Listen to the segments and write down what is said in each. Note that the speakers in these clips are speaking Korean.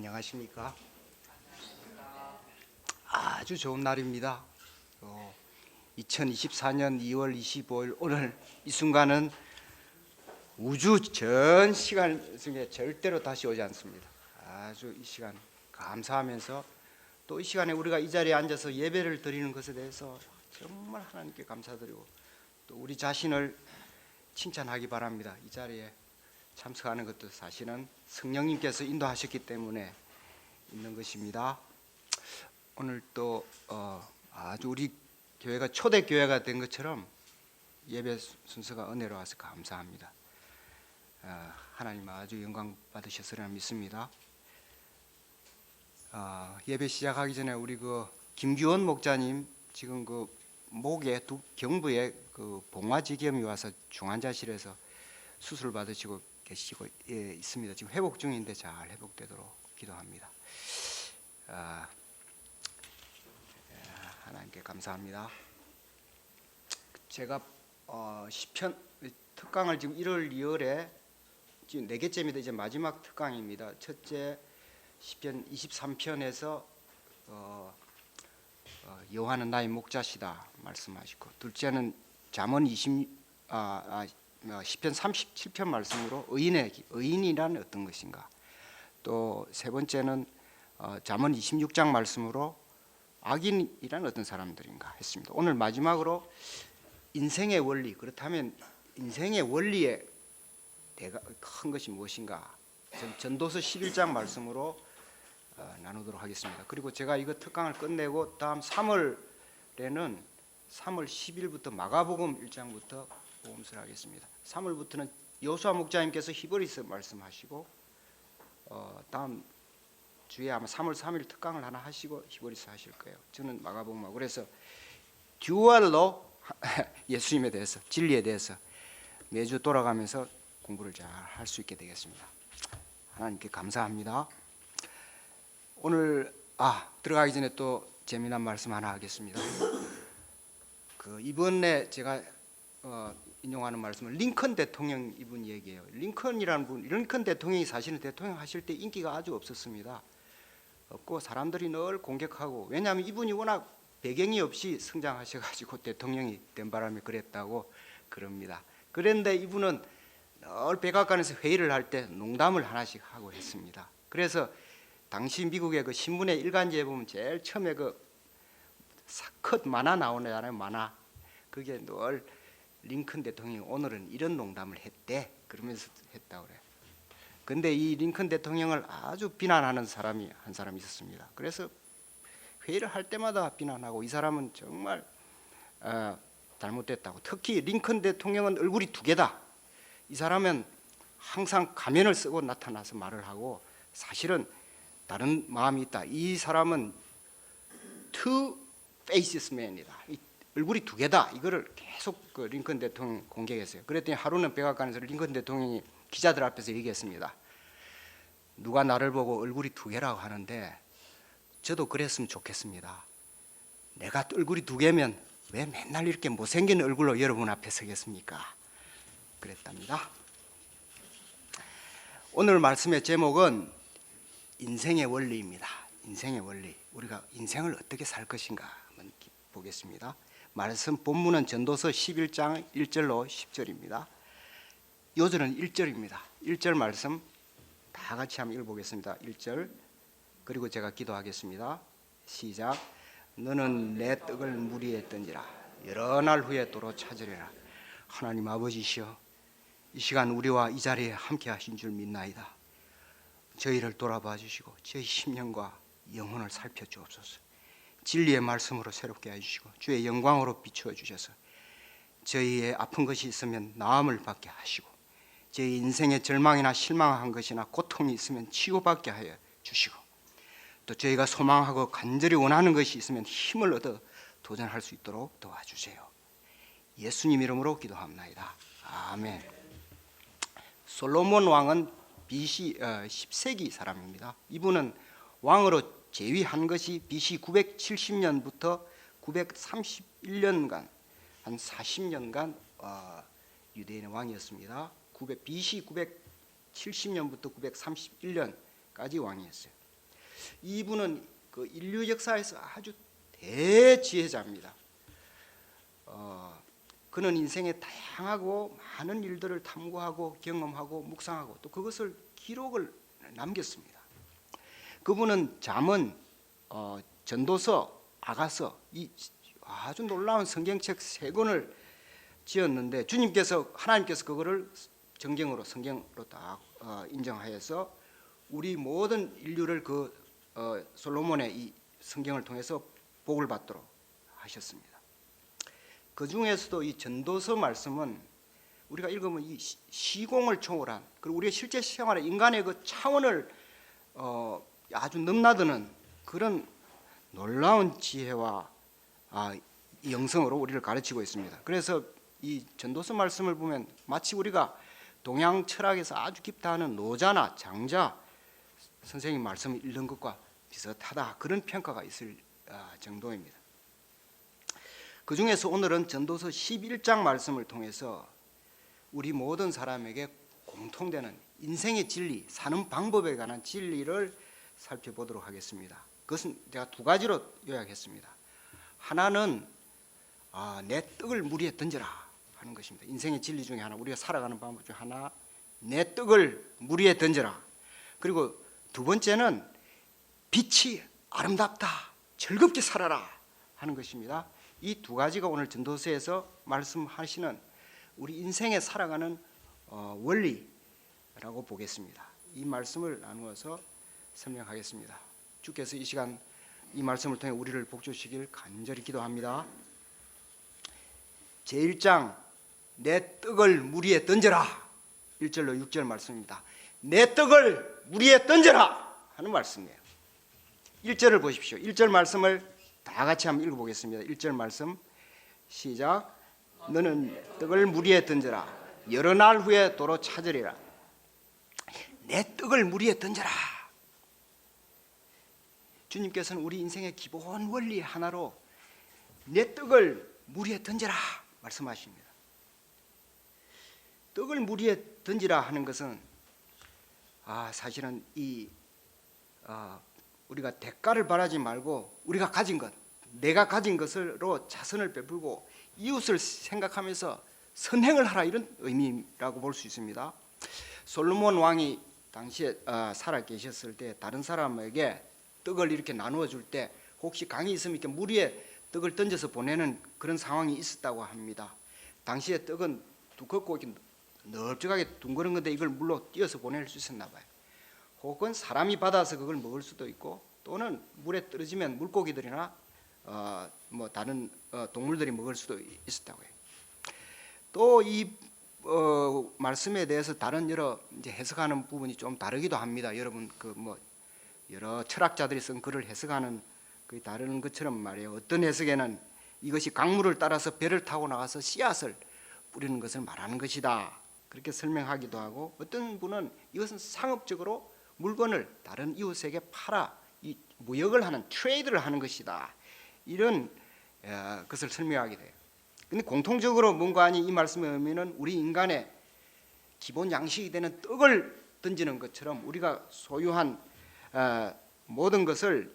안녕하십니까? 아주 좋은 날입니다. 2024년 2월 25일 오늘 이 순간은 우주 전 시간 중에 절대로 다시 오지 않습니다. 아주 이 시간 감사하면서 또 이 시간에 우리가 이 자리에 앉아서 예배를 드리는 것에 대해서 정말 하나님께 감사드리고 또 우리 자신을 칭찬하기 바랍니다. 이 자리에 참석하는 것도 사실은 성령님께서 인도하셨기 때문에 있는 것입니다. 오늘 또 아주 우리 교회가 초대 교회가 된 것처럼 예배 순서가 은혜로워서 감사합니다. 하나님 아주 영광 받으셨으리라 믿습니다. 예배 시작하기 전에 우리 김규원 목자님 지금 목에 경부에 봉화지겸이 와서 중환자실에서 수술 받으시고 계시고 있습니다. 지금 회복 중인데 잘 회복되도록 기도합니다. 하나님께 감사합니다. 제가 시편 특강을 지금 1월 2월에 지금 4개째입니다. 이제 마지막 특강입니다. 첫째 시편 23편에서 여호와는 나의 목자시다 말씀하시고, 둘째는 잠언 시편 37편 말씀으로 의인이란 어떤 것인가, 또 세 번째는 잠언 26장 말씀으로 악인이란 어떤 사람들인가 했습니다. 오늘 마지막으로 인생의 원리, 그렇다면 인생의 원리에 큰 것이 무엇인가, 전도서 11장 말씀으로 나누도록 하겠습니다. 그리고 제가 이거 특강을 끝내고 다음 3월에는 3월 10일부터 마가복음 1장부터 복음서를 하겠습니다. 3월부터는 여호수아 목자님께서 히브리서 말씀하시고 다음 주에 아마 3월 3일 특강을 하나 하시고 히브리서 하실 거예요. 저는 마가복음하고, 그래서 듀얼로 예수님에 대해서, 진리에 대해서 매주 돌아가면서 공부를 잘 할 수 있게 되겠습니다. 하나님께 감사합니다. 오늘 들어가기 전에 또 재미난 말씀 하나 하겠습니다. 이번에 제가 인용하는 말씀은 링컨 대통령 이분 얘기예요. 링컨 대통령이 사실은 대통령 하실 때 인기가 아주 없었습니다. 없고 사람들이 늘 공격하고, 왜냐하면 이분이 워낙 배경이 없이 성장하셔가지고 대통령이 된 바람에 그랬다고 그럽니다. 그런데 이분은 늘 백악관에서 회의를 할 때 농담을 하나씩 하고 했습니다. 그래서 당시 미국의 신문의 일간지에 보면 제일 처음에 사컷 만화 나오잖아요. 만화. 그게 늘 링컨 대통령이 오늘은 이런 농담을 했대 그러면서 했다고 그래요. 근데 이 링컨 대통령을 아주 비난하는 사람이 한 사람 있었습니다. 그래서 회의를 할 때마다 비난하고, 이 사람은 정말 잘못됐다고. 특히 링컨 대통령은 얼굴이 두 개다. 이 사람은 항상 가면을 쓰고 나타나서 말을 하고 사실은 다른 마음이 있다. 이 사람은 two faces man이다. 얼굴이 두 개다. 이거를 계속 링컨 대통령 공격했어요. 그랬더니 하루는 백악관에서 링컨 대통령이 기자들 앞에서 얘기했습니다. 누가 나를 보고 얼굴이 두 개라고 하는데 저도 그랬으면 좋겠습니다. 내가 얼굴이 두 개면 왜 맨날 이렇게 못생긴 얼굴로 여러분 앞에 서겠습니까? 그랬답니다. 오늘 말씀의 제목은 인생의 원리입니다. 인생의 원리. 우리가 인생을 어떻게 살 것인가 한번 보겠습니다. 말씀 본문은 전도서 11장 1절로 10절입니다. 요절은 1절입니다. 1절 말씀 다 같이 한번 읽어보겠습니다. 1절. 그리고 제가 기도하겠습니다. 시작. 너는 내 떡을 물 위에 던지라. 여러 날 후에 도로 찾으리라. 하나님 아버지시여, 이 시간 우리와 이 자리에 함께 하신 줄 믿나이다. 저희를 돌아봐 주시고 저희 심령과 영혼을 살펴주옵소서. 진리의 말씀으로 새롭게 해주시고 주의 영광으로 비추어 주셔서 저희의 아픈 것이 있으면 나음을 받게 하시고, 저희 인생의 절망이나 실망한 것이나 고통이 있으면 치유받게 하여 주시고, 또 저희가 소망하고 간절히 원하는 것이 있으면 힘을 얻어 도전할 수 있도록 도와주세요. 예수님 이름으로 기도합나이다. 아멘. 솔로몬 왕은 BC 10세기 사람입니다. 이분은 왕으로 재위한 것이 BC 970년부터 931년간 한 40년간 유대인의 왕이었습니다. BC 970년부터 931년까지 왕이었어요. 이분은 그 인류 역사에서 아주 대지혜자입니다. 그는 인생의 다양하고 많은 일들을 탐구하고 경험하고 묵상하고 또 그것을 기록을 남겼습니다. 그분은 잠언, 전도서, 아가서 이 아주 놀라운 성경책 3권을 지었는데 하나님께서 그거를 성경으로 다 인정하여서 우리 모든 인류를 솔로몬의 이 성경을 통해서 복을 받도록 하셨습니다. 그 중에서도 이 전도서 말씀은 우리가 읽으면 이 시공을 초월한 그리고 우리의 실제 생활의 인간의 그 차원을 아주 넘나드는 그런 놀라운 지혜와 영성으로 우리를 가르치고 있습니다. 그래서 이 전도서 말씀을 보면 마치 우리가 동양 철학에서 아주 깊다는 노자나 장자 선생님 말씀을 읽는 것과 비슷하다 그런 평가가 있을 정도입니다. 그 중에서 오늘은 전도서 11장 말씀을 통해서 우리 모든 사람에게 공통되는 인생의 진리, 사는 방법에 관한 진리를 살펴보도록 하겠습니다. 그것은 제가 2가지로 요약했습니다. 하나는 내 떡을 무리에 던져라 하는 것입니다. 인생의 진리 중에 하나, 우리가 살아가는 방법 중 하나, 내 떡을 무리에 던져라. 그리고 2번째는 빛이 아름답다, 즐겁게 살아라 하는 것입니다. 이 2가지가 오늘 전도서에서 말씀하시는 우리 인생에 살아가는 원리라고 보겠습니다. 이 말씀을 나누어서 설명하겠습니다. 주께서 이 시간 이 말씀을 통해 우리를 복주시길 간절히 기도합니다. 제1장 내 떡을 무리에 던져라 1절로 6절 말씀입니다. 내 떡을 무리에 던져라 하는 말씀이에요. 1절을 보십시오. 1절 말씀을 다 같이 한번 읽어보겠습니다. 1절 말씀 시작. 너는 떡을 무리에 던져라. 여러 날 후에 도로 찾으리라. 내 떡을 무리에 던져라. 주님께서는 우리 인생의 기본 원리 하나로 내 떡을 무리에 던져라 말씀하십니다. 떡을 무리에 던지라 하는 것은 사실은 우리가 대가를 바라지 말고 우리가 가진 것, 내가 가진 것으로 자선을 베풀고 이웃을 생각하면서 선행을 하라 이런 의미라고 볼 수 있습니다. 솔로몬 왕이 당시에 살아 계셨을 때 다른 사람에게 떡을 이렇게 나누어 줄 때 혹시 강이 있으면 이렇게 물 위에 떡을 던져서 보내는 그런 상황이 있었다고 합니다. 당시에 떡은 두껍고 이렇게 넓적하게 둥그런 건데 이걸 물로 띄어서 보낼 수 있었나 봐요. 혹은 사람이 받아서 그걸 먹을 수도 있고 또는 물에 떨어지면 물고기들이나 다른 동물들이 먹을 수도 있었다고 해요. 또 이 말씀에 대해서 다른 여러 이제 해석하는 부분이 좀 다르기도 합니다. 여러분 여러 철학자들이 쓴 글을 해석하는 그 다른 것처럼 말이에요. 어떤 해석에는 이것이 강물을 따라서 배를 타고 나가서 씨앗을 뿌리는 것을 말하는 것이다 그렇게 설명하기도 하고, 어떤 분은 이것은 상업적으로 물건을 다른 이웃에게 팔아 이 무역을 하는 트레이드를 하는 것이다 이런 것을 설명하게 돼요. 근데 공통적으로 뭔가 하니 이 말씀의 의미는 우리 인간의 기본 양식이 되는 떡을 던지는 것처럼 우리가 소유한 모든 것을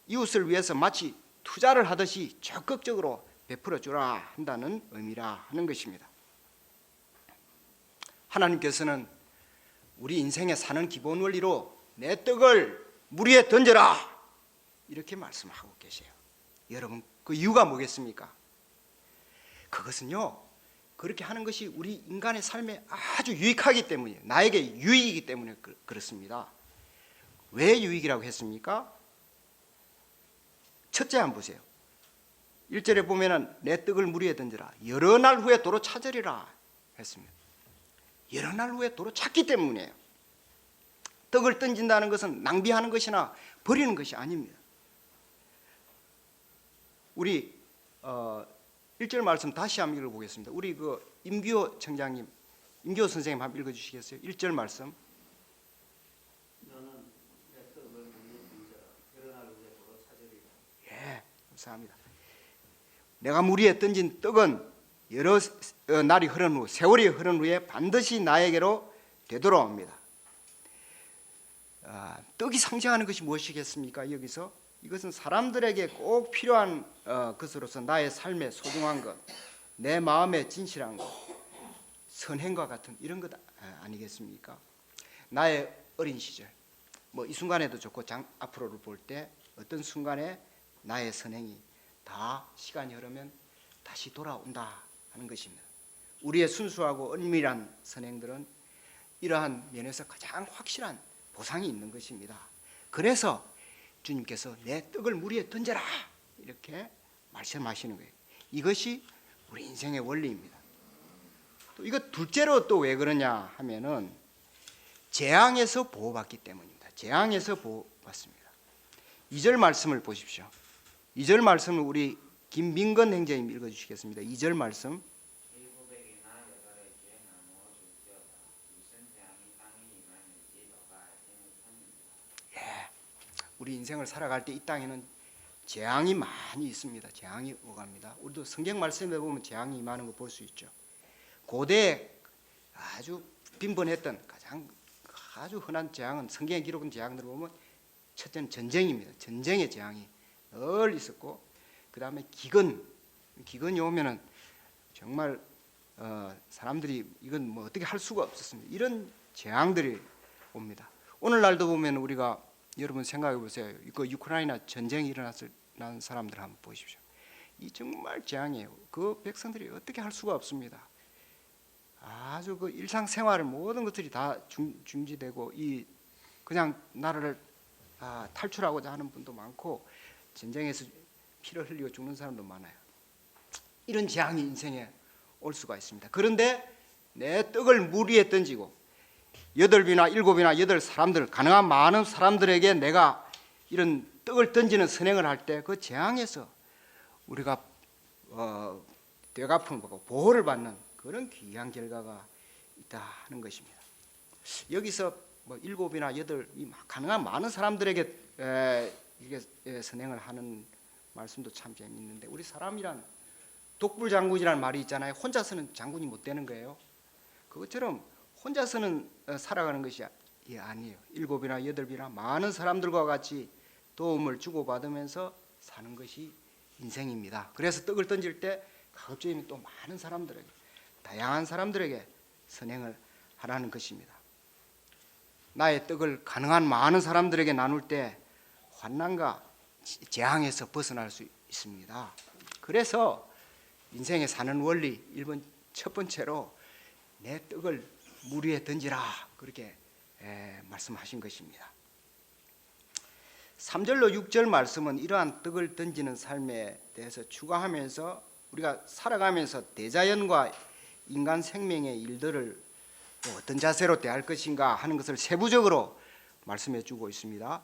이웃을 위해서 마치 투자를 하듯이 적극적으로 베풀어 주라 한다는 의미라 하는 것입니다. 하나님께서는 우리 인생에 사는 기본 원리로 내 떡을 물 위에 던져라 이렇게 말씀하고 계세요. 여러분 그 이유가 뭐겠습니까? 그것은요 그렇게 하는 것이 우리 인간의 삶에 아주 유익하기 때문이에요. 나에게 유익이기 때문에 그렇습니다. 왜 유익이라고 했습니까? 첫째 한번 보세요. 1절에 보면은 내 떡을 물 위에 던져라 여러 날 후에 도로 찾으리라 했습니다. 여러 날 후에 도로 찾기 때문이에요. 떡을 던진다는 것은 낭비하는 것이나 버리는 것이 아닙니다. 우리 1절 말씀 다시 한번 읽어보겠습니다. 우리 임규호 청장님, 임규호 선생님 한번 읽어주시겠어요? 1절 말씀. 너는 내 떡을 무리에 던져라 여러 날 후에 도로 찾으리라. 예, 감사합니다. 내가 물 위에 던진 떡은 여러 날이 흐른 후, 세월이 흐른 후에 반드시 나에게로 되돌아옵니다. 떡이 상징하는 것이 무엇이겠습니까? 여기서 이것은 사람들에게 꼭 필요한 것으로서 나의 삶의 소중한 것, 내 마음의 진실한 것, 선행과 같은 이런 것 아니겠습니까? 나의 어린 시절, 뭐 이 순간에도 좋고 앞으로를 볼 때 어떤 순간에 나의 선행이 다 시간이 흐르면 다시 돌아온다 하는 것입니다. 우리의 순수하고 은밀한 선행들은 이러한 면에서 가장 확실한 보상이 있는 것입니다. 그래서 주님께서 내 떡을 물 위에 던져라 이렇게 말씀하시는 거예요. 이것이 우리 인생의 원리입니다. 또 이거 둘째로 또 왜 그러냐 하면은 재앙에서 보호받기 때문입니다. 재앙에서 보호받습니다. 2절 말씀을 보십시오. 2절 말씀을 우리 김민건 행자님 읽어주시겠습니다. 2절 말씀. 일곱에게나 여덟의 죄 나누어 줄지어다. 무슨 재앙이 땅에 임하는지 너가 알지 못하느니라. 우리 인생을 살아갈 때 이 땅에는 재앙이 많이 있습니다. 재앙이 오갑니다. 우리도 성경 말씀에 보면 재앙이 임하는 거 볼 수 있죠. 고대에 아주 빈번했던 아주 흔한 재앙은 성경에 기록된 재앙들을 보면 첫째는 전쟁입니다. 전쟁의 재앙이 늘 있었고 그 다음에 기근이 오면은 정말 사람들이 이건 뭐 어떻게 할 수가 없었습니다. 이런 재앙들이 옵니다. 오늘날도 보면 우리가 여러분 생각해 보세요. 그 우크라이나 전쟁이 일어난 사람들 한번 보십시오. 이 정말 재앙이에요. 그 백성들이 어떻게 할 수가 없습니다. 아주 그 일상생활 모든 것들이 다 중지되고 이 그냥 나라를 탈출하고자 하는 분도 많고 전쟁에서 피를 흘리고 죽는 사람도 많아요. 이런 재앙이 인생에 올 수가 있습니다. 그런데 내 떡을 물 위에 던지고 8이나 7이나 8 사람들 가능한 많은 사람들에게 내가 이런 떡을 던지는 선행을 할 때 그 재앙에서 우리가 되갚음을 받고 보호를 받는 그런 귀한 결과가 있다 하는 것입니다. 여기서 뭐 7이나 8 가능한 많은 사람들에게 이게 선행을 하는 말씀도 참 재미있는데 우리 사람이란 독불장군이라는 말이 있잖아요. 혼자서는 장군이 못 되는 거예요. 그것처럼 혼자서는 살아가는 것이 아니에요. 7이나 8이나 많은 사람들과 같이 도움을 주고받으면서 사는 것이 인생입니다. 그래서 떡을 던질 때 가급적이면 또 많은 사람들에게 다양한 사람들에게 선행을 하라는 것입니다. 나의 떡을 가능한 많은 사람들에게 나눌 때 환난과 재앙에서 벗어날 수 있습니다. 그래서 인생에 사는 원리 1번 첫 번째로 내 떡을 물 위에 던지라 그렇게 말씀하신 것입니다. 3절로 6절 말씀은 이러한 떡을 던지는 삶에 대해서 추가하면서 우리가 살아가면서 대자연과 인간 생명의 일들을 어떤 자세로 대할 것인가 하는 것을 세부적으로 말씀해 주고 있습니다.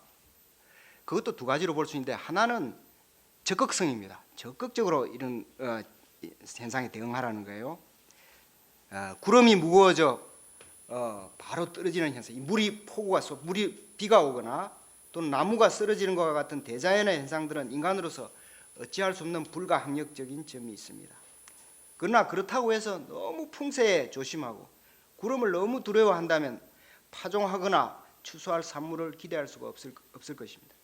그것도 두 가지로 볼 수 있는데 하나는 적극성입니다. 적극적으로 이런 현상에 대응하라는 거예요. 구름이 무거워져 바로 떨어지는 현상, 물이 비가 오거나 또는 나무가 쓰러지는 것과 같은 대자연의 현상들은 인간으로서 어찌할 수 없는 불가항력적인 점이 있습니다. 그러나 그렇다고 해서 너무 풍세에 조심하고 구름을 너무 두려워한다면 파종하거나 추수할 산물을 기대할 수가 없을 것입니다.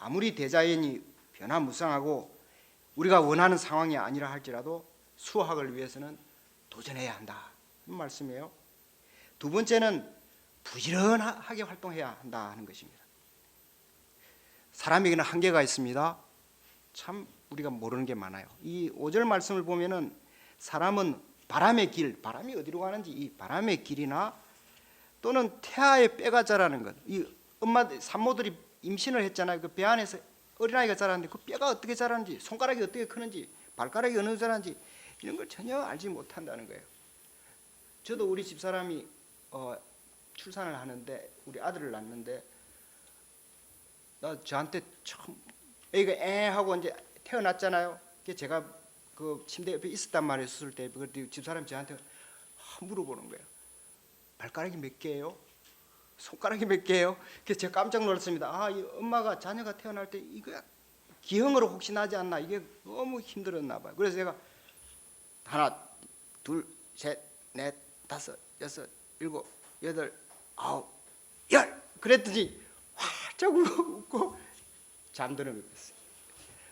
아무리 대자연이 변화무쌍하고 우리가 원하는 상황이 아니라 할지라도 수확을 위해서는 도전해야 한다 는 말씀이에요. 두 번째는 부지런하게 활동해야 한다 하는 것입니다. 사람에게는 한계가 있습니다. 참 우리가 모르는 게 많아요. 이 5절 말씀을 보면은 사람은 바람의 길, 바람이 어디로 가는지 이 바람의 길이나 또는 태아의 뼈가 자라는 것, 이 산모들이 임신을 했잖아요. 그 배 안에서 어린아이가 자라는데 그 뼈가 어떻게 자라는지, 손가락이 어떻게 크는지, 발가락이 어느 자라는지 이런 걸 전혀 알지 못한다는 거예요. 저도 우리 집사람이 출산을 하는데 우리 아들을 낳는데 저한테 처음 애가 하고 이제 태어났잖아요. 제가 그 침대 옆에 있었단 말이에요. 수술 때. 그때 집사람이 저한테 물어보는 거예요. 발가락이 몇 개예요? 손가락이 몇 개예요? 그래서 제가 깜짝 놀랐습니다. 이 엄마가 자녀가 태어날 때 이거 기형으로 혹시 나지 않나? 이게 너무 힘들었나 봐요. 그래서 제가 하나, 둘, 셋, 넷, 다섯, 여섯, 일곱, 여덟, 아홉, 열 그랬더니 활짝 웃고 잠드는 것이었어요.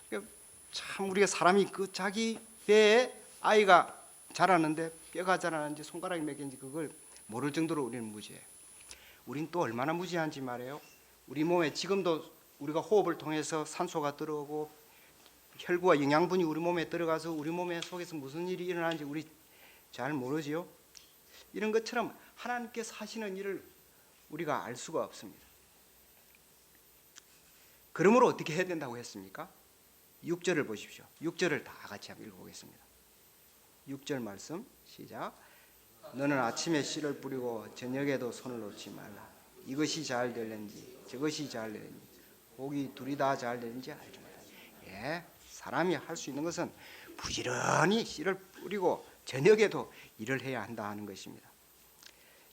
그러니까 참 우리가 사람이 그 자기 배에 아이가 자라는데 뼈가 자라는지 손가락이 몇 개인지 그걸 모를 정도로 우리는 무지해요. 우린 또 얼마나 무지한지 말이에요. 우리 몸에 지금도 우리가 호흡을 통해서 산소가 들어오고 혈구와 영양분이 우리 몸에 들어가서 우리 몸에 속에서 무슨 일이 일어나는지 우리 잘 모르지요. 이런 것처럼 하나님께서 하시는 일을 우리가 알 수가 없습니다. 그러므로 어떻게 해야 된다고 했습니까? 6절을 보십시오. 6절을 다 같이 한번 읽어보겠습니다. 6절 말씀 시작. 너는 아침에 씨를 뿌리고 저녁에도 손을 놓지 말라. 이것이 잘 되는지 저것이 잘 되는지 복이 둘이 다 잘 되는지 알지 못하라. 예, 사람이 할 수 있는 것은 부지런히 씨를 뿌리고 저녁에도 일을 해야 한다 하는 것입니다.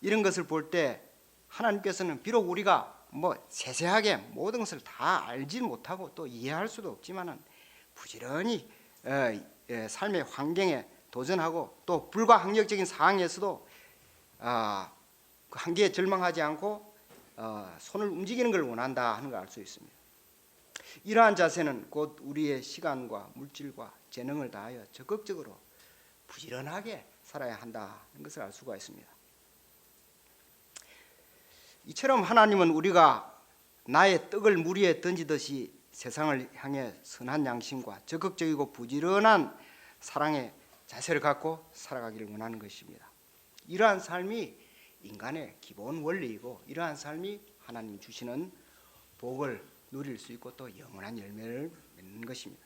이런 것을 볼 때 하나님께서는 비록 우리가 뭐 세세하게 모든 것을 다 알지 못하고 또 이해할 수도 없지만은 부지런히 삶의 환경에 도전하고 또 불가항력적인 상황에서도 그 한계에 절망하지 않고 손을 움직이는 걸 원한다 하는 걸 알 수 있습니다. 이러한 자세는 곧 우리의 시간과 물질과 재능을 다하여 적극적으로 부지런하게 살아야 한다는 것을 알 수가 있습니다. 이처럼 하나님은 우리가 나의 떡을 물 위에 던지듯이 세상을 향해 선한 양심과 적극적이고 부지런한 사랑의 자세를 갖고 살아가기를 원하는 것입니다. 이러한 삶이 인간의 기본 원리이고 이러한 삶이 하나님 주시는 복을 누릴 수 있고 또 영원한 열매를 맺는 것입니다.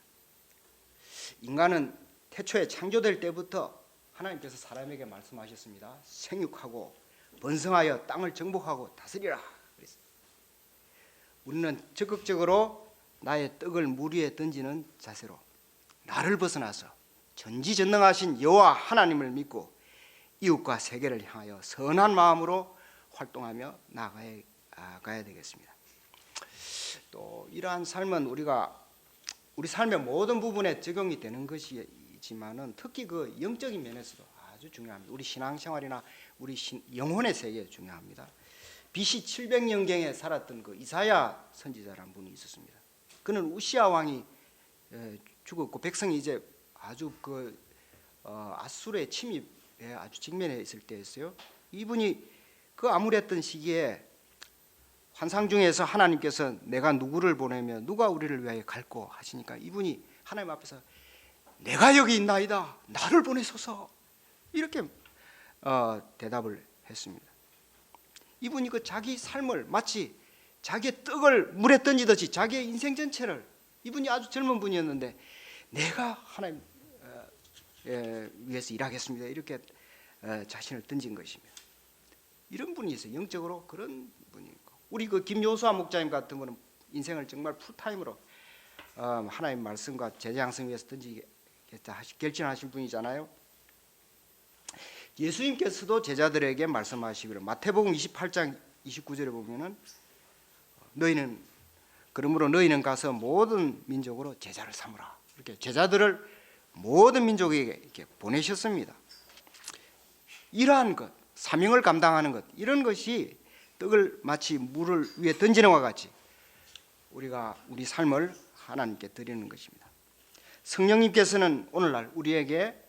인간은 태초에 창조될 때부터 하나님께서 사람에게 말씀하셨습니다. 생육하고 번성하여 땅을 정복하고 다스리라 그랬어요. 우리는 적극적으로 나의 떡을 물 위에 던지는 자세로 나를 벗어나서 전지전능하신 여호와 하나님을 믿고 이웃과 세계를 향하여 선한 마음으로 활동하며 나아가야 되겠습니다. 또 이러한 삶은 우리 삶의 모든 부분에 적용이 되는 것이지만은 특히 그 영적인 면에서도 아주 중요합니다. 우리 신앙생활이나 우리 영혼의 세계에 중요합니다. BC 700년경에 살았던 그 이사야 선지자라는 분이 있었습니다. 그는 우시아 왕이 죽었고 백성이 이제 아주 아수르의 침입에 아주 직면해 있을 때였어요. 이분이 그 암울했던 시기에 환상 중에서 하나님께서 내가 누구를 보내며 누가 우리를 위하여 갈고 하시니까 이분이 하나님 앞에서 내가 여기 있나이다 나를 보내소서 이렇게 대답을 했습니다. 이분이 그 자기 삶을 마치 자기의 떡을 물에 던지듯이 자기의 인생 전체를 이분이 아주 젊은 분이었는데 내가 하나님 위해서 일하겠습니다 이렇게 자신을 던진 것입니다. 이런 분이 있어요. 영적으로 그런 분이 있고 우리 그 김요수아 목사님 같은 분은 인생을 정말 풀타임으로 하나님 말씀과 제자 양성 위해서 던지겠다 결심하신 분이잖아요. 예수님께서도 제자들에게 말씀하시기를 마태복음 28장 29절에 보면은 그러므로 너희는 가서 모든 민족으로 제자를 삼으라 이렇게 제자들을 모든 민족에게 이렇게 보내셨습니다. 이러한 것 사명을 감당하는 것 이런 것이 떡을 마치 물을 위에 던지는 것과 같이 우리가 우리 삶을 하나님께 드리는 것입니다. 성령님께서는 오늘날 우리에게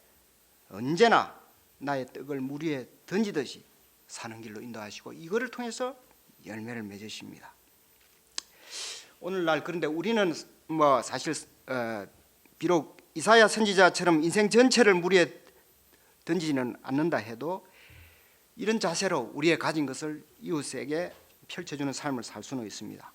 언제나 나의 떡을 물 위에 던지듯이 사는 길로 인도하시고 이거를 통해서 열매를 맺으십니다. 오늘날 그런데 우리는 사실 비록 이사야 선지자처럼 인생 전체를 물 위에 던지지는 않는다 해도 이런 자세로 우리의 가진 것을 이웃에게 펼쳐주는 삶을 살 수는 있습니다.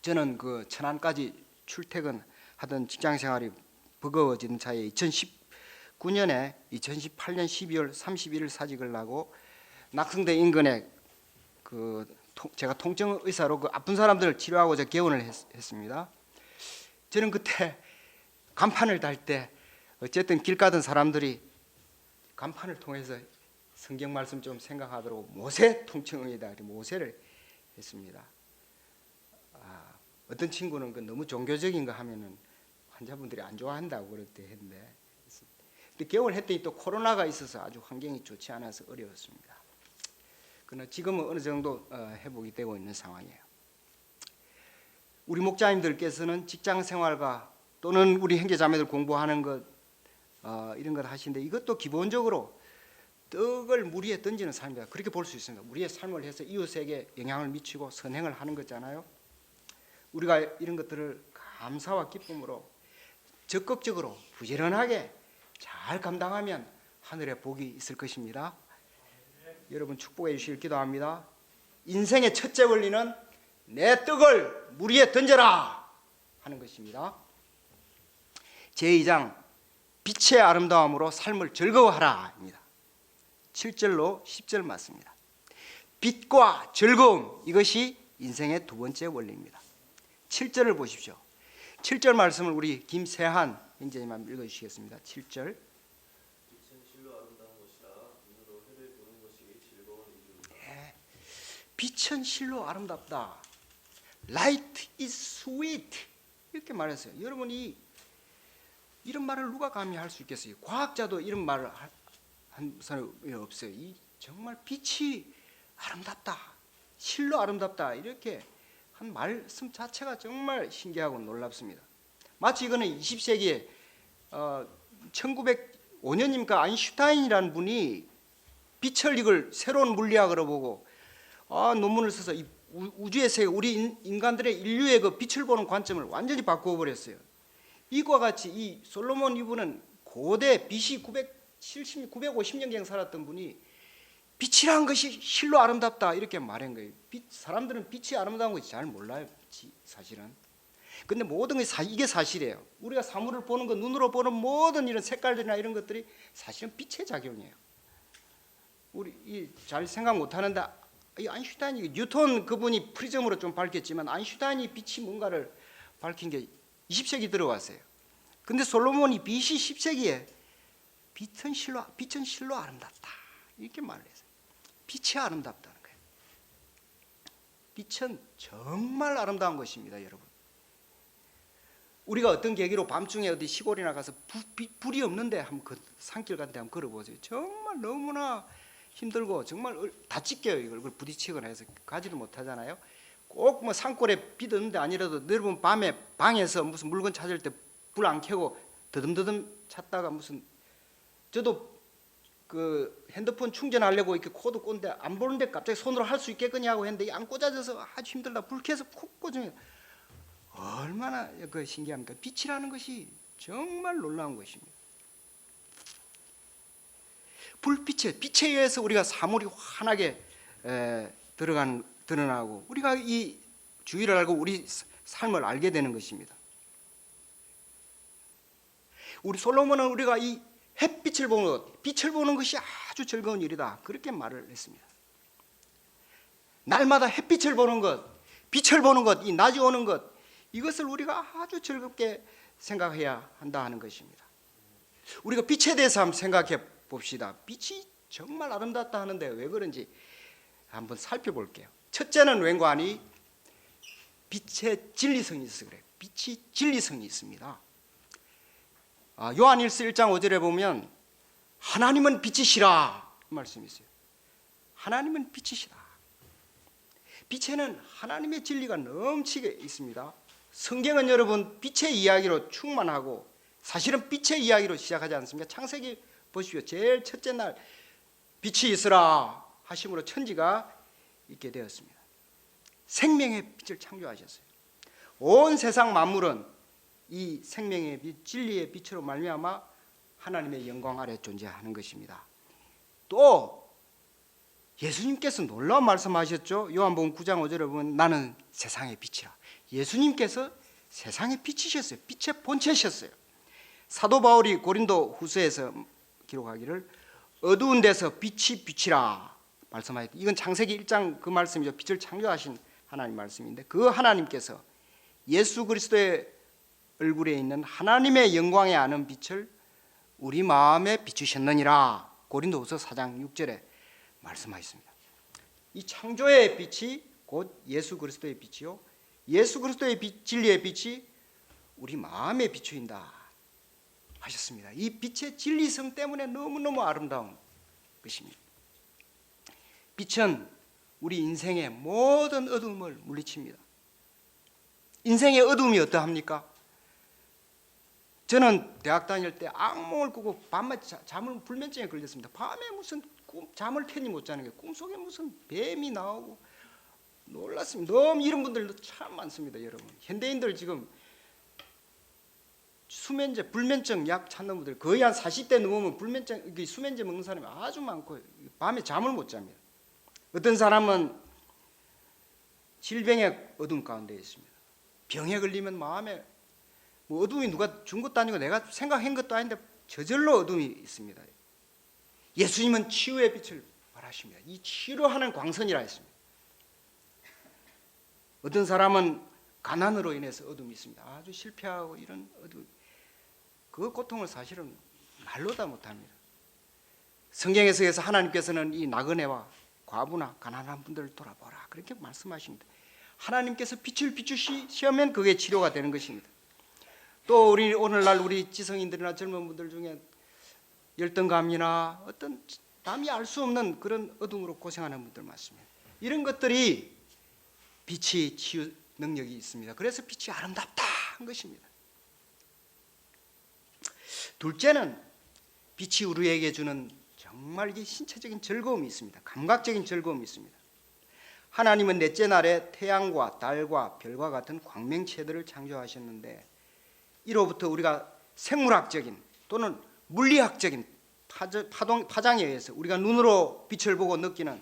저는 그 천안까지 출퇴근하던 직장생활이 버거워진 차에 2019년에 2018년 12월 31일 사직을 하고 낙성대 인근에 제가 통증 의사로 그 아픈 사람들을 치료하고 저 개원을 했습니다. 저는 그때 간판을 달 때 어쨌든 길 가던 사람들이 간판을 통해서 성경 말씀 좀 생각하도록 모세 통증의다 모세를 했습니다. 어떤 친구는 그 너무 종교적인 거 하면은 환자분들이 안 좋아한다고 그렇게 했는데 근데 개원했더니 또 코로나가 있어서 아주 환경이 좋지 않아서 어려웠습니다. 그러나 지금은 어느 정도 회복이 되고 있는 상황이에요. 우리 목자님들께서는 직장 생활과 또는 우리 형제자매들 공부하는 것 이런 것 하시는데 이것도 기본적으로 떡을 물 위에 던지는 삶이다. 그렇게 볼 수 있습니다. 우리의 삶을 해서 이웃에게 영향을 미치고 선행을 하는 거잖아요. 우리가 이런 것들을 감사와 기쁨으로 적극적으로 부지런하게 잘 감당하면 하늘에 복이 있을 것입니다. 여러분 축복해 주시길 기도합니다. 인생의 첫째 원리는 내 떡을 물 위에 던져라 하는 것입니다. 제2장 빛의 아름다움으로 삶을 즐거워하라입니다. 7절로 10절 맞습니다. 빛과 즐거움, 이것이 인생의 두 번째 원리입니다. 7절을 보십시오. 7절 말씀을 우리 김세한 형제님만 읽어주시겠습니다. 7절. 빛은 실로 아름다운 것이라 눈으로 해를 보는 것이 즐거운 이유이다. 네. 빛은 실로 아름답다. Light is sweet. 이렇게 말했어요. 여러분이 이런 말을 누가 감히 할 수 있겠어요? 과학자도 이런 말을 한 사람이 없어요. 정말 빛이 아름답다, 실로 아름답다 이렇게 한 말씀 자체가 정말 신기하고 놀랍습니다. 마치 이거는 20세기에 1905년이니까 아인슈타인이라는 분이 빛을 이걸 새로운 물리학으로 보고 논문을 써서 이 우주에서 우리 인간들의 인류의 그 빛을 보는 관점을 완전히 바꾸어 버렸어요. 이와 같이 이 솔로몬 이분은 고대 BC 950년경 살았던 분이 빛이란 것이 실로 아름답다 이렇게 말한 거예요. 사람들은 빛이 아름다운 것이 잘 몰라요. 빛이 사실은. 근데 모든 게 이게 사실이에요. 우리가 사물을 보는 것, 눈으로 보는 모든 이런 색깔들이나 이런 것들이 사실은 빛의 작용이에요. 우리 잘 생각 못 하는데 이 아인슈타인이 뉴턴 그분이 프리즘으로 좀 밝혔지만 아인슈타인이 빛이 뭔가를 밝힌 게 20세기 들어왔어요. 근데 솔로몬이 BC 10세기에 빛은 실로 아름답다 이렇게 말을 했어요. 빛이 아름답다는 거예요. 빛은 정말 아름다운 것입니다, 여러분. 우리가 어떤 계기로 밤중에 어디 시골이나 가서 불이 없는데 한번 그 산길 같은 데 한번 걸어보세요. 정말 너무나 힘들고 정말 다찢겨요. 이걸 부딪히거나 해서 가지를 못하잖아요. 꼭 뭐 산골에 빛 없는데 아니라도 여러분 밤에 방에서 무슨 물건 찾을 때 불 안 켜고 더듬더듬 찾다가 무슨 저도 그 핸드폰 충전하려고 이렇게 코드 꽂는데 안 보는데 갑자기 손으로 할 수 있겠거냐고 했는데 안 꽂아져서 아주 힘들다. 불 켜서 콕 꽂으면 얼마나 그 신기합니까? 빛이라는 것이 정말 놀라운 것입니다. 빛에 의해서 우리가 사물이 환하게 드러나고 우리가 이 주의를 알고 우리 삶을 알게 되는 것입니다. 우리 솔로몬은 우리가 이 햇빛을 보는 것, 빛을 보는 것이 아주 즐거운 일이다 그렇게 말을 했습니다. 날마다 햇빛을 보는 것, 빛을 보는 것, 이 낮이 오는 것 이것을 우리가 아주 즐겁게 생각해야 한다 하는 것입니다. 우리가 빛에 대해서 한번 생각해 봅시다. 빛이 정말 아름답다 하는데 왜 그런지 한번 살펴볼게요. 첫째는 웬관이 빛의 진리성이 있어서 그래요. 빛이 진리성이 있습니다. 요한일서 1장 5절에 보면 하나님은 빛이시라 말씀이 있어요. 하나님은 빛이시다. 빛에는 하나님의 진리가 넘치게 있습니다. 성경은 여러분 빛의 이야기로 충만하고 사실은 빛의 이야기로 시작하지 않습니까? 창세기 보십시오. 제일 첫째 날 빛이 있으라 하심으로 천지가 있게 되었습니다. 생명의 빛을 창조하셨어요. 온 세상 만물은 이 생명의 빛, 진리의 빛으로 말미암아 하나님의 영광 아래 존재하는 것입니다. 또 예수님께서 놀라운 말씀하셨죠. 요한복음 9장 5절에 보면 나는 세상의 빛이라. 예수님께서 세상의 빛이셨어요. 빛의 본체셨어요. 사도 바울이 고린도 후서에서 기록하기를 어두운 데서 빛이 빛이라 말씀하셨다. 이건 창세기 1장 그 말씀이죠. 빛을 창조하신 하나님 말씀인데 그 하나님께서 예수 그리스도의 얼굴에 있는 하나님의 영광에 아는 빛을 우리 마음에 비추셨느니라. 고린도후서 4장 6절에 말씀하셨습니다. 이 창조의 빛이 곧 예수 그리스도의 빛이요, 예수 그리스도의 빛, 진리의 빛이 우리 마음에 비추인다 하셨습니다. 이 빛의 진리성 때문에 너무너무 아름다운 것입니다. 빛은 우리 인생의 모든 어두움을 물리칩니다. 인생의 어둠이 어떠합니까? 저는 대학 다닐 때 악몽을 꾸고 밤에 잠을 불면증에 걸렸습니다. 밤에 무슨 잠을 편히 못 자는 게 꿈속에 무슨 뱀이 나오고 놀랐습니다. 너무 이런 분들도 참 많습니다, 여러분. 현대인들 지금 수면제, 불면증 약 찾는 분들 거의 한 40대 넘으면 불면증, 수면제 먹는 사람이 아주 많고 밤에 잠을 못 잡니다. 어떤 사람은 질병의 어둠 가운데 있습니다. 병에 걸리면 마음에 뭐 어둠이 누가 준 것도 아니고 내가 생각한 것도 아닌데 저절로 어둠이 있습니다. 예수님은 치유의 빛을 말하십니다. 이 치료하는 광선이라 했습니다. 어떤 사람은 가난으로 인해서 어둠이 있습니다. 아주 실패하고 이런 어둠, 그 고통을 사실은 말로 다 못합니다. 성경에서 하나님께서는 이 나그네와 과부나 가난한 분들을 돌아보라 그렇게 말씀하십니다. 하나님께서 빛을 비추시면 그게 치료가 되는 것입니다. 또 우리 오늘날 우리 지성인들이나 젊은 분들 중에 열등감이나 어떤 남이 알 수 없는 그런 어둠으로 고생하는 분들 많습니다. 이런 것들이 빛이 치유 능력이 있습니다. 그래서 빛이 아름답다 한 것입니다. 둘째는 빛이 우리에게 주는 정말 이게 신체적인 즐거움이 있습니다. 감각적인 즐거움이 있습니다. 하나님은 넷째 날에 태양과 달과 별과 같은 광명체들을 창조하셨는데 이로부터 우리가 생물학적인 또는 물리학적인 파장에 의해서 우리가 눈으로 빛을 보고 느끼는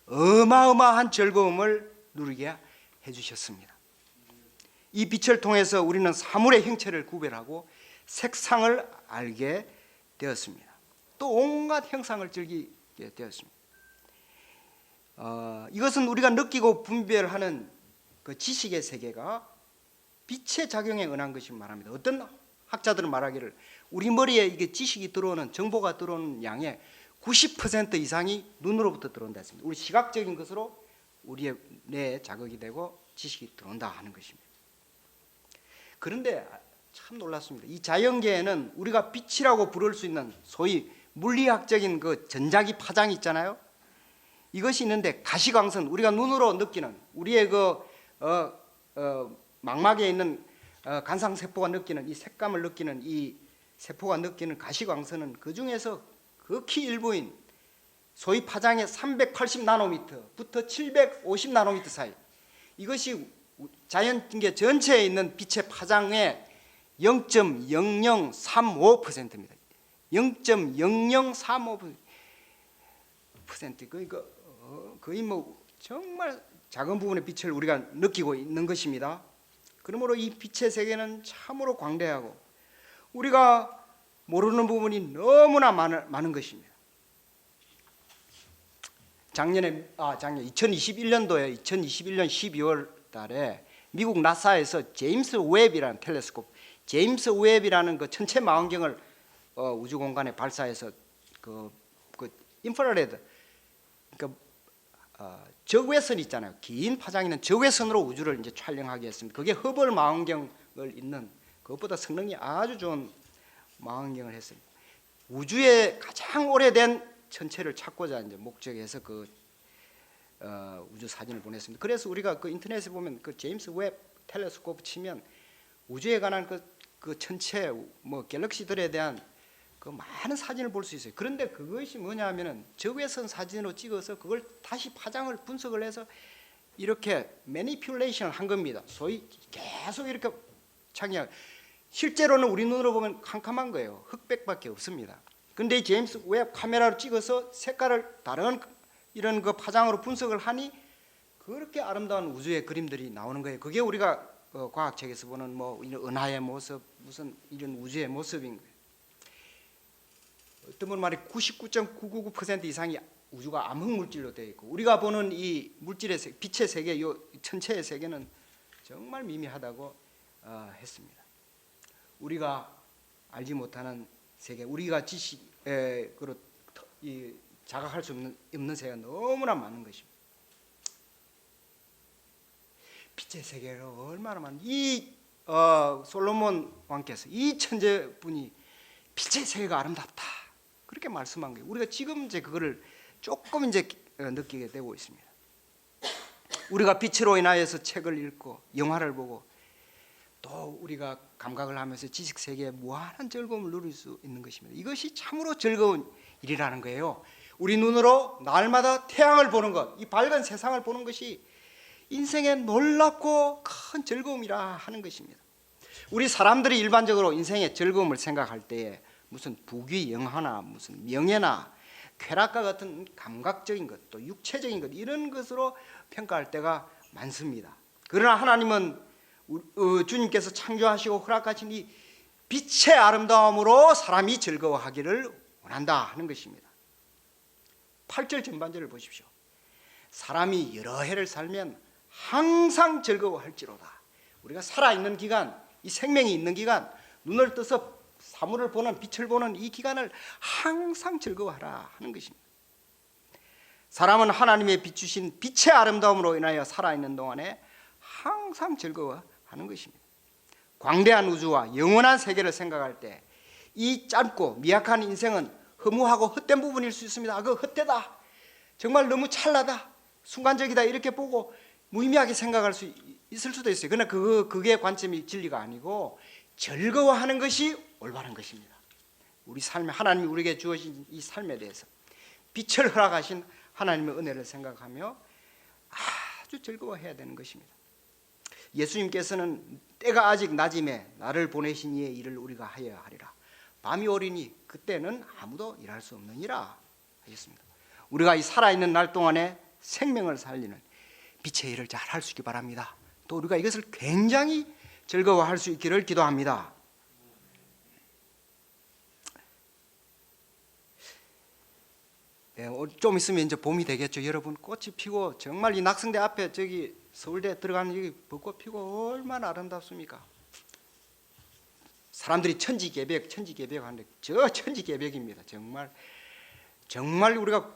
어마어마한 즐거움을 누리게 해주셨습니다. 이 빛을 통해서 우리는 사물의 형체를 구별하고 색상을 알게 되었습니다. 또 온갖 형상을 즐기게 되었습니다. 이것은 우리가 느끼고 분별하는 그 지식의 세계가 빛의 작용에 의한 것을 말합니다. 어떤 학자들은 말하기를 우리 머리에 이게 지식이 들어오는 정보가 들어오는 양의 90% 이상이 눈으로부터 들어온다 했습니다. 우리 시각적인 것으로 우리의 뇌에 자극이 되고 지식이 들어온다 하는 것입니다. 그런데 참 놀랐습니다. 이 자연계에는 우리가 빛이라고 부를 수 있는 소위 물리학적인 그 전자기 파장이 있잖아요. 이것이 있는데 가시광선, 우리가 눈으로 느끼는 우리의 그 망막에 있는 간상세포가 느끼는 이 색감을 느끼는 이 세포가 느끼는 가시광선은 그 중에서 극히 일부인 소위 파장의 380 나노미터부터 750 나노미터 사이, 이것이 자연계 전체에 있는 빛의 파장의 0.0035%입니다. 0.0035%. 그러니까 거의 뭐 정말 작은 부분의 빛을 우리가 느끼고 있는 것입니다. 그러므로 이 빛의 세계는 참으로 광대하고 우리가 모르는 부분이 너무나 많은 것입니다. 작년 2021년도에 2021년 12월 달에 미국 나사에서 제임스 웹이라는 텔레스콥, 제임스 웹이라는 그 천체 망원경을 우주 공간에 발사해서 그 인프라레드, 그러니까 적외선 있잖아요. 긴 파장 있는 적외선으로 우주를 이제 촬영하게 했습니다. 그게 허블 망원경을 있는 그것보다 성능이 아주 좋은 망원경을 했습니다. 우주의 가장 오래된 천체를 찾고자 이제 목적해서 그 우주 사진을 보냈습니다. 그래서 우리가 그 인터넷에 보면 그 제임스 웹 텔레스코프 치면 우주에 관한 그 천체 뭐 갤럭시들에 대한 그 많은 사진을 볼 수 있어요. 그런데 그것이 뭐냐면은 적외선 사진으로 찍어서 그걸 다시 파장을 분석을 해서 이렇게 매니퓰레이션을 한 겁니다. 소위 계속 이렇게 창의하고, 실제로는 우리 눈으로 보면 캄캄한 거예요. 흑백밖에 없습니다. 근데 이 제임스 웹 카메라로 찍어서 색깔을 다른 이런 그 파장으로 분석을 하니 그렇게 아름다운 우주의 그림들이 나오는 거예요. 그게 우리가 과학책에서 보는 뭐 이런 은하의 모습, 무슨 이런 우주의 모습인 거예요. 어떤 분 말이 99.999% 이상이 우주가 암흑 물질로 되어 있고 우리가 보는 이 물질의 세계, 빛의 세계, 이 천체의 세계는 정말 미미하다고 했습니다. 우리가 알지 못하는 세계, 우리가 지식으로 자각할 수 없는 세계가 너무나 많은 것입니다. 빛의 세계가 얼마나 많은, 이 솔로몬 왕께서 이 천재분이 빛의 세계가 아름답다 그렇게 말씀한 거예요. 우리가 지금 이제 그거를 조금 이제 느끼게 되고 있습니다. 우리가 빛으로 인하여서 책을 읽고 영화를 보고 또 우리가 감각을 하면서 지식 세계에 무한한 즐거움을 누릴 수 있는 것입니다. 이것이 참으로 즐거운 일이라는 거예요. 우리 눈으로 날마다 태양을 보는 것, 이 밝은 세상을 보는 것이 인생의 놀랍고 큰 즐거움이라 하는 것입니다. 우리 사람들이 일반적으로 인생의 즐거움을 생각할 때에 무슨 부귀 영화나 무슨 명예나 쾌락과 같은 감각적인 것, 또 육체적인 것, 이런 것으로 평가할 때가 많습니다. 그러나 하나님은 주님께서 창조하시고 허락하신 이 빛의 아름다움으로 사람이 즐거워하기를 원한다 하는 것입니다. 8절 전반절을 보십시오. 사람이 여러 해를 살면 항상 즐거워할지로다. 우리가 살아있는 기간, 이 생명이 있는 기간, 눈을 떠서 사물을 보는, 빛을 보는 이 기간을 항상 즐거워하라 하는 것입니다. 사람은 하나님의 비추신 빛의 아름다움으로 인하여 살아있는 동안에 항상 즐거워하는 것입니다. 광대한 우주와 영원한 세계를 생각할 때 이 짧고 미약한 인생은 허무하고 헛된 부분일 수 있습니다. 그 헛되다, 정말 너무 찰나다, 순간적이다, 이렇게 보고 무의미하게 생각할 수 있을 수도 있어요. 그러나 그게 관점이 진리가 아니고 즐거워하는 것이 올바른 것입니다. 우리 삶에 하나님이 우리에게 주어진 이 삶에 대해서 빛을 허락하신 하나님의 은혜를 생각하며 아주 즐거워해야 되는 것입니다. 예수님께서는 때가 아직 낮임에 나를 보내신 이의 일을 우리가 하여야 하리라. 밤이 오리니 그때는 아무도 일할 수 없느니라 하셨습니다. 우리가 이 살아있는 날 동안에 생명을 살리는 빛의 일을 잘 할 수 있기 바랍니다. 또 우리가 이것을 굉장히 즐거워할 수 있기를 기도합니다. 네, 좀 있으면 이제 봄이 되겠죠. 여러분, 꽃이 피고 정말 이 낙성대 앞에 저기 서울대 들어가는 여기 벚꽃 피고 얼마나 아름답습니까? 사람들이 천지개벽 하는데 저 천지개벽입니다. 정말 우리가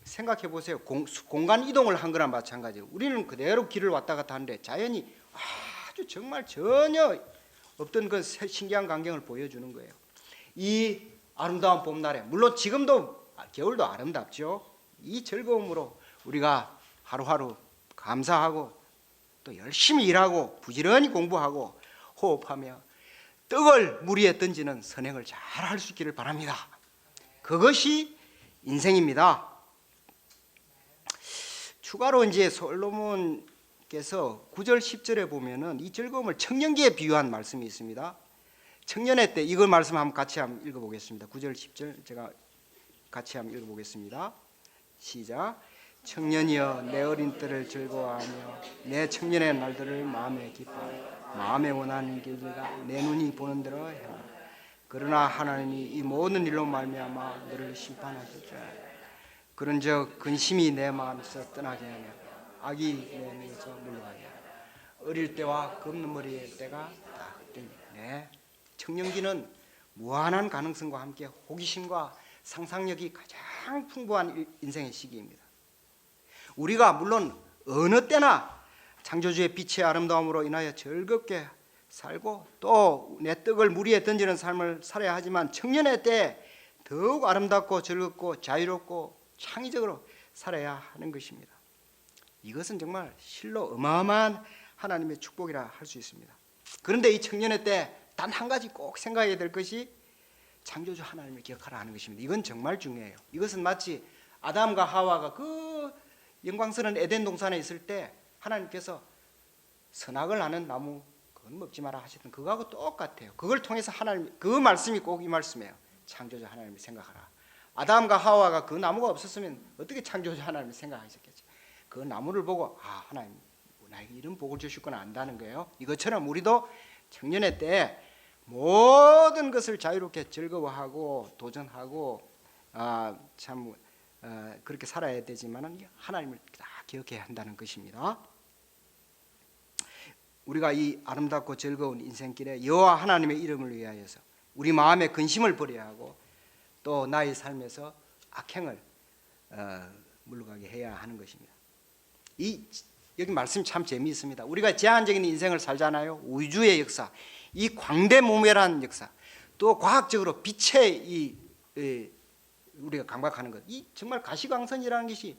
생각해 보세요. 공간 이동을 한 거나 마찬가지예요. 우리는 그대로 길을 왔다 갔다 하는데 자연이 아주 정말 전혀 없던 그 신기한 광경을 보여주는 거예요. 이 아름다운 봄날에, 물론 지금도 겨울도 아름답죠. 이 즐거움으로 우리가 하루하루 감사하고 또 열심히 일하고 부지런히 공부하고 호흡하며 떡을 물 위에 던지는 선행을 잘 할 수 있기를 바랍니다. 그것이 인생입니다. 추가로 이제 솔로몬께서 9절 10절에 보면은 이 즐거움을 청년기에 비유한 말씀이 있습니다. 청년의 때 이거 말씀 한번 같이 한번 읽어보겠습니다. 9절 10절 제가 같이 한번 읽어보겠습니다. 시작. 청년이여 내 어린 때를 즐거워하며 내 청년의 날들을 마음에 기뻐하여 마음에 원하는 길과 내 눈이 보는 대로 행하라. 그러나 하나님이 이 모든 일로 말미암아 너를 심판하실 줄 알라. 그런즉 근심이 내 마음에서 떠나게 하며 악이 내 눈에서 물러가게 하라. 어릴 때와 검은머리의 때가 다 헛되니라. 네, 청년기는 무한한 가능성과 함께 호기심과 상상력이 가장 풍부한 인생의 시기입니다. 우리가 물론 어느 때나 창조주의 빛의 아름다움으로 인하여 즐겁게 살고 또 내 떡을 물 위에 던지는 삶을 살아야 하지만 청년의 때 더욱 아름답고 즐겁고 자유롭고 창의적으로 살아야 하는 것입니다. 이것은 정말 실로 어마어마한 하나님의 축복이라 할 수 있습니다. 그런데 이 청년의 때 단 한 가지 꼭 생각해야 될 것이 창조주 하나님을 기억하라 하는 것입니다. 이건 정말 중요해요. 이것은 마치 아담과 하와가 그 영광스러운 에덴 동산에 있을 때 하나님께서 선악을 아는 나무 그건 먹지 마라 하셨던 그거하고 똑같아요. 그걸 통해서 하나님, 그 말씀이 꼭 이 말씀이에요. 창조주 하나님을 생각하라. 아담과 하와가 그 나무가 없었으면 어떻게 창조주 하나님을 생각하셨겠죠. 그 나무를 보고 하나님 나에게 이런 복을 주실 건 안다는 거예요. 이것처럼 우리도 청년의 때 모든 것을 자유롭게 즐거워하고 도전하고 그렇게 살아야 되지만은 하나님을 다 기억해야 한다는 것입니다. 우리가 이 아름답고 즐거운 인생길에 여호와 하나님의 이름을 위하여서 우리 마음의 근심을 버려야 하고 또 나의 삶에서 악행을 물러가게 해야 하는 것입니다. 여기 말씀 참 재미있습니다. 우리가 제한적인 인생을 살잖아요. 우주의 역사, 이 광대무멸한 역사, 또 과학적으로 빛의 우리가 감각하는 것, 이 정말 가시광선이라는 것이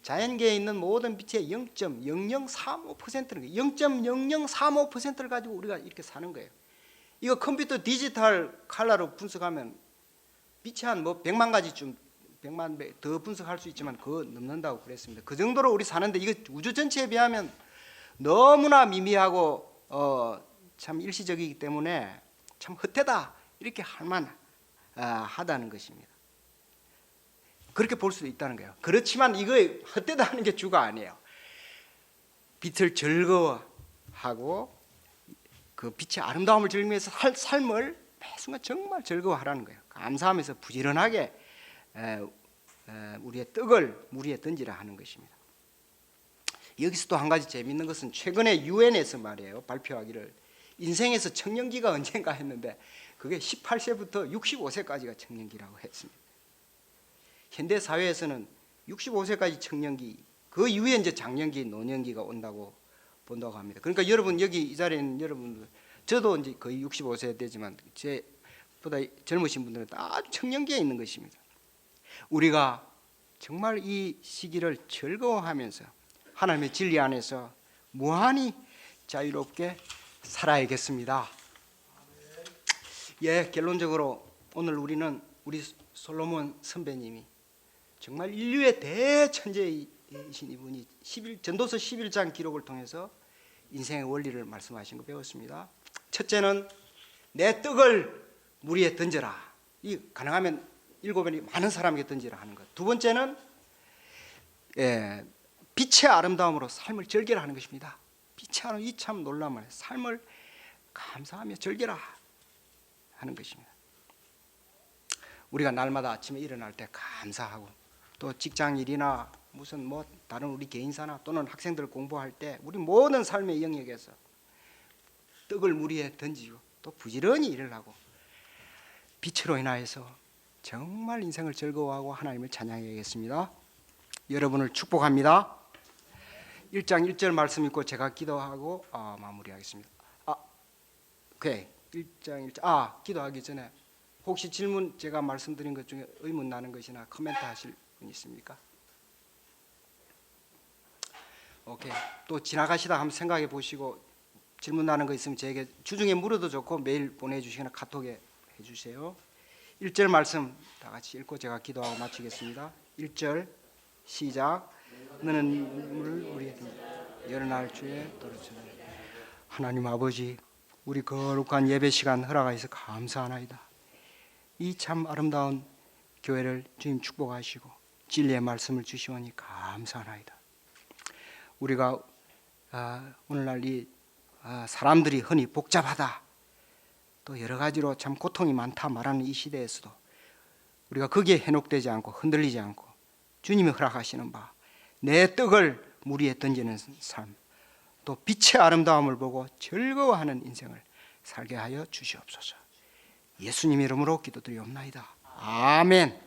자연계에 있는 모든 빛의 0.0035%는 0.0035%를 가지고 우리가 이렇게 사는 거예요. 이거 컴퓨터 디지털 컬러로 분석하면 빛이 한 뭐 100만 가지쯤 100만 배 더 분석할 수 있지만 그거 넘는다고 그랬습니다. 그 정도로 우리 사는데 이거 우주 전체에 비하면 너무나 미미하고 참 일시적이기 때문에 참 헛되다 이렇게 할만 하다는 것입니다. 그렇게 볼 수도 있다는 거예요. 그렇지만 이거 헛되다 하는 게 주가 아니에요. 빛을 즐거워하고 그 빛의 아름다움을 즐기면서 삶을 매 순간 정말 즐거워하라는 거예요. 감사하면서 부지런하게 우리의 떡을 물 위에 던지라 하는 것입니다. 여기서 또 한 가지 재미있는 것은 최근에 유엔에서 말이에요 발표하기를 인생에서 청년기가 언젠가 했는데 그게 18세부터 65세까지가 청년기라고 했습니다. 현대 사회에서는 65세까지 청년기, 그 이후에 이제 장년기, 노년기가 온다고 본다고 합니다. 그러니까 여러분 여기 이 자리에 있는 여러분들, 저도 이제 거의 65세 되지만 제보다 젊으신 분들은 아주 청년기에 있는 것입니다. 우리가 정말 이 시기를 즐거워하면서 하나님의 진리 안에서 무한히 자유롭게 살아야겠습니다. 예, 결론적으로 오늘 우리는 우리 솔로몬 선배님이 정말 인류의 대천재이신 이분이 전도서 11장 기록을 통해서 인생의 원리를 말씀하신 거 배웠습니다. 첫째는 내 떡을 물 위에 던져라. 이 가능하면 7번이 많은 사람에게 던지라 하는 것. 두 번째는 빛의 아름다움으로 삶을 즐기라 하는 것입니다. 빛의 아름다움, 이 참 놀라운 말이에요. 삶을 감사하며 즐기라 하는 것입니다. 우리가 날마다 아침에 일어날 때 감사하고 또 직장일이나 무슨 뭐 다른 우리 개인사나 또는 학생들 공부할 때 우리 모든 삶의 영역에서 떡을 물 위에 던지고 또 부지런히 일을 하고 빛으로 인하여서 정말 인생을 즐거워하고 하나님을 찬양해야겠습니다. 여러분을 축복합니다. 1장 1절 말씀 읽고 제가 기도하고 마무리하겠습니다. 오케이. 1장 1절 기도하기 전에 혹시 질문 제가 말씀드린 것 중에 의문 나는 것이나 코멘트 하실 분 있습니까? 오케이. 또 지나가시다 한번 생각해 보시고 질문 나는 거 있으면 제게 주중에 물어도 좋고 메일 보내주시거나 카톡에 해주세요. 1절 말씀 다 같이 읽고 제가 기도하고 마치겠습니다. 1절 시작. 너는 물을 우리에 여러 날 주에 떨어지네. 하나님 아버지, 우리 거룩한 예배 시간 허락하셔서 감사하나이다. 이 참 아름다운 교회를 주님 축복하시고 진리의 말씀을 주시오니 감사하나이다. 우리가 오늘날 이 사람들이 흔히 복잡하다 또 여러 가지로 참 고통이 많다 말하는 이 시대에서도 우리가 거기에 현혹되지 않고 흔들리지 않고 주님이 허락하시는 바 내 떡을 물 위에 던지는 삶, 또 빛의 아름다움을 보고 즐거워하는 인생을 살게 하여 주시옵소서. 예수님 이름으로 기도드리옵나이다. 아멘.